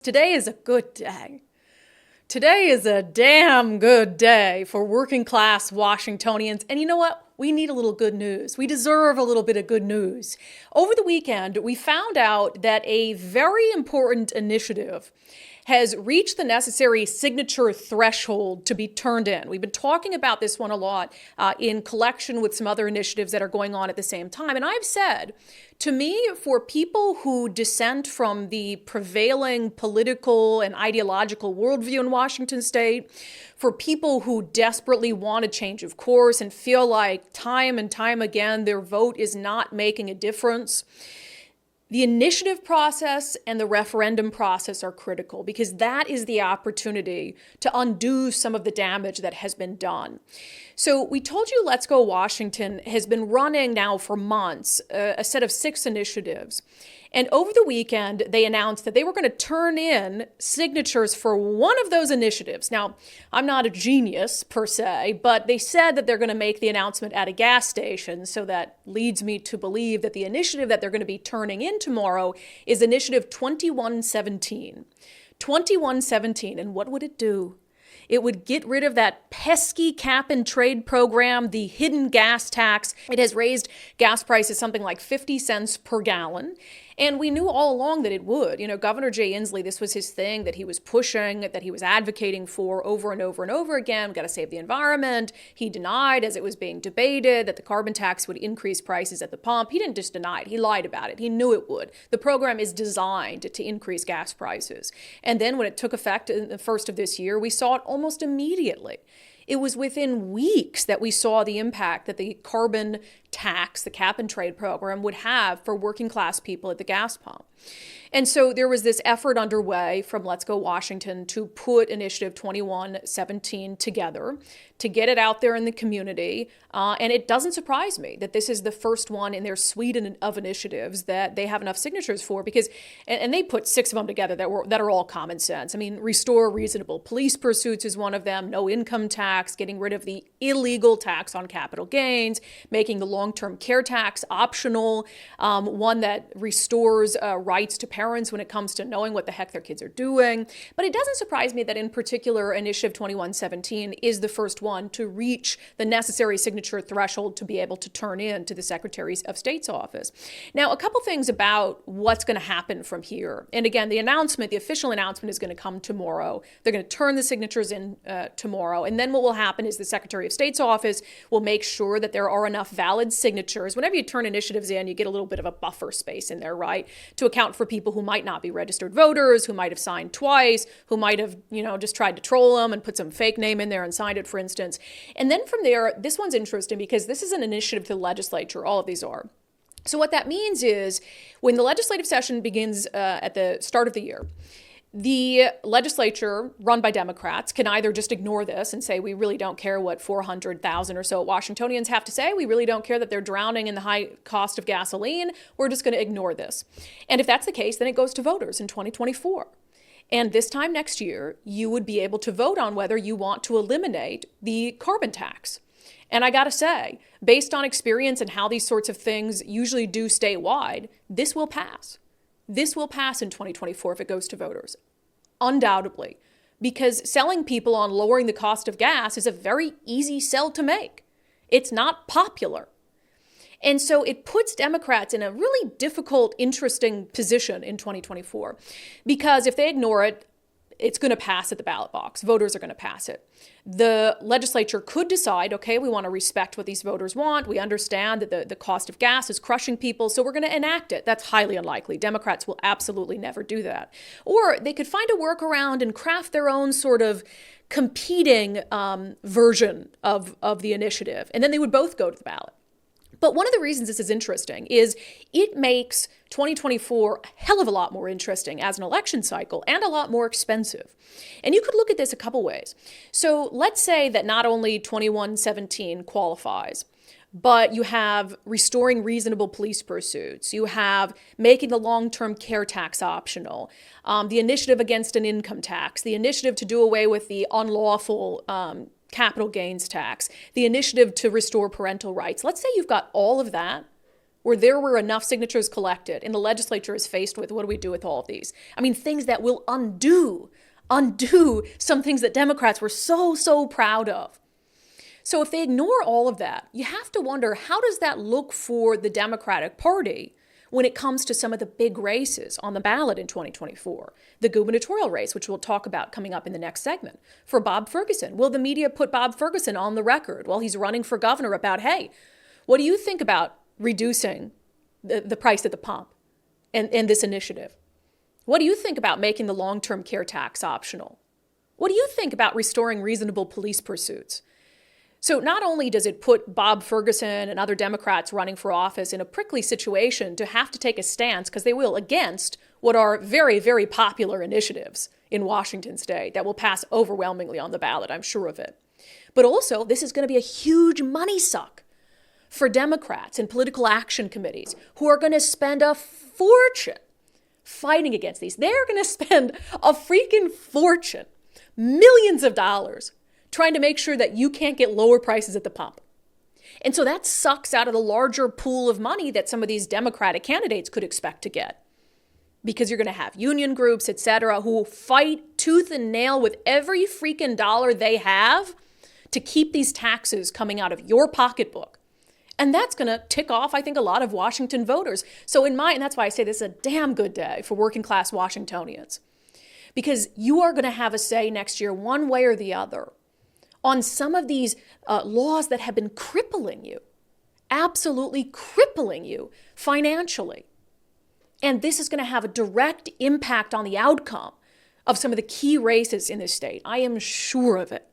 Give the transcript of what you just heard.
Today is a good day. Today is a damn good day for working class Washingtonians. And you know what? We need a little good news. We deserve a little bit of good news. Over the weekend, we found out that a very important initiative has reached the necessary signature threshold to be turned in. We've been talking about this one a lot in collection with some other initiatives that are going on at the same time. And I've said, to me, for people who dissent from the prevailing political and ideological worldview in Washington state, for people who desperately want a change of course and feel like time and time again their vote is not making a difference, the initiative process and the referendum process are critical because that is the opportunity to undo some of the damage that has been done. So we told you Let's Go Washington has been running now for months a set of 6 initiatives. And over the weekend, they announced that they were going to turn in signatures for one of those initiatives. Now, I'm not a genius per se, but they said that they're going to make the announcement at a gas station. So that leads me to believe that the initiative that they're going to be turning in tomorrow is Initiative 2117. 2117, and what would it do? It would get rid of that pesky cap and trade program, the hidden gas tax. It has raised gas prices something like 50 cents per gallon. And we knew all along that it would. You know, Governor Jay Inslee, this was his thing that he was pushing, that he was advocating for over and over and over again. We've got to save the environment. He denied, as it was being debated, that the carbon tax would increase prices at the pump. He didn't just deny it. He lied about it. He knew it would. The program is designed to increase gas prices. And then when it took effect in the first of this year, we saw it almost immediately. It was within weeks that we saw the impact that the carbon tax, the cap and trade program, would have for working class people at the gas pump. And so there was this effort underway from Let's Go Washington to put Initiative 2117 together, to get it out there in the community. And it doesn't surprise me that this is the first one in their suite of initiatives that they have enough signatures for, because, and they put 6 of them together that are all common sense. I mean, restore reasonable police pursuits is one of them, no income tax, getting rid of the illegal tax on capital gains, making the long-term care tax optional, one that restores rights to parents when it comes to knowing what the heck their kids are doing. But it doesn't surprise me that in particular Initiative 2117 is the first one to reach the necessary signature threshold to be able to turn in to the Secretary of State's office. Now, a couple things about what's going to happen from here. And again, the official announcement is going to come tomorrow. They're going to turn the signatures in tomorrow. And then what will happen is the Secretary of State's office will make sure that there are enough valid signatures. Whenever you turn initiatives in, you get a little bit of a buffer space in there, right? To account for people who might not be registered voters, who might have signed twice, who might have, just tried to troll them and put some fake name in there and signed it, for instance. And then from there, this one's interesting because this is an initiative to the legislature. All of these are. So what that means is when the legislative session begins at the start of the year, the legislature, run by Democrats, can either just ignore this and say, we really don't care what 400,000 or so Washingtonians have to say. We really don't care that they're drowning in the high cost of gasoline. We're just going to ignore this. And if that's the case, then it goes to voters in 2024. And this time next year, you would be able to vote on whether you want to eliminate the carbon tax. And I got to say, based on experience and how these sorts of things usually do statewide, this will pass. This will pass in 2024 if it goes to voters, undoubtedly, because selling people on lowering the cost of gas is a very easy sell to make. It's not popular. And so it puts Democrats in a really difficult, interesting position in 2024, because if they ignore it, it's going to pass at the ballot box. Voters are going to pass it. The legislature could decide, okay, we want to respect what these voters want. We understand that the cost of gas is crushing people, so we're going to enact it. That's highly unlikely. Democrats will absolutely never do that. Or they could find a workaround and craft their own sort of competing version of the initiative, and then they would both go to the ballot. But one of the reasons this is interesting is it makes 2024 a hell of a lot more interesting as an election cycle and a lot more expensive. And you could look at this a couple ways. So let's say that not only 2117 qualifies, but you have restoring reasonable police pursuits. You have making the long-term care tax optional, the initiative against an income tax, the initiative to do away with the unlawful capital gains tax, the initiative to restore parental rights. Let's say you've got all of that where there were enough signatures collected and the legislature is faced with, what do we do with all of these? I mean, things that will undo some things that Democrats were so proud of. So if they ignore all of that, you have to wonder, how does that look for the Democratic Party when it comes to some of the big races on the ballot in 2024? The gubernatorial race, which we'll talk about coming up in the next segment. For Bob Ferguson, will the media put Bob Ferguson on the record while he's running for governor about, hey, what do you think about reducing the price at the pump and this initiative? What do you think about making the long-term care tax optional? What do you think about restoring reasonable police pursuits? So not only does it put Bob Ferguson and other Democrats running for office in a prickly situation to have to take a stance, because they will, against what are very popular initiatives in Washington state that will pass overwhelmingly on the ballot, I'm sure of it. But also, this is going to be a huge money suck for Democrats and political action committees who are going to spend a fortune fighting against these. They're going to spend a freaking fortune, millions of dollars, trying to make sure that you can't get lower prices at the pump. And so that sucks out of the larger pool of money that some of these Democratic candidates could expect to get. Because you're going to have union groups, et cetera, who fight tooth and nail with every freaking dollar they have to keep these taxes coming out of your pocketbook. And that's going to tick off, I think, a lot of Washington voters. So and that's why I say this is a damn good day for working class Washingtonians. Because you are going to have a say next year, one way or the other, on some of these laws that have been crippling you, absolutely crippling you financially. And this is going to have a direct impact on the outcome of some of the key races in this state. I am sure of it.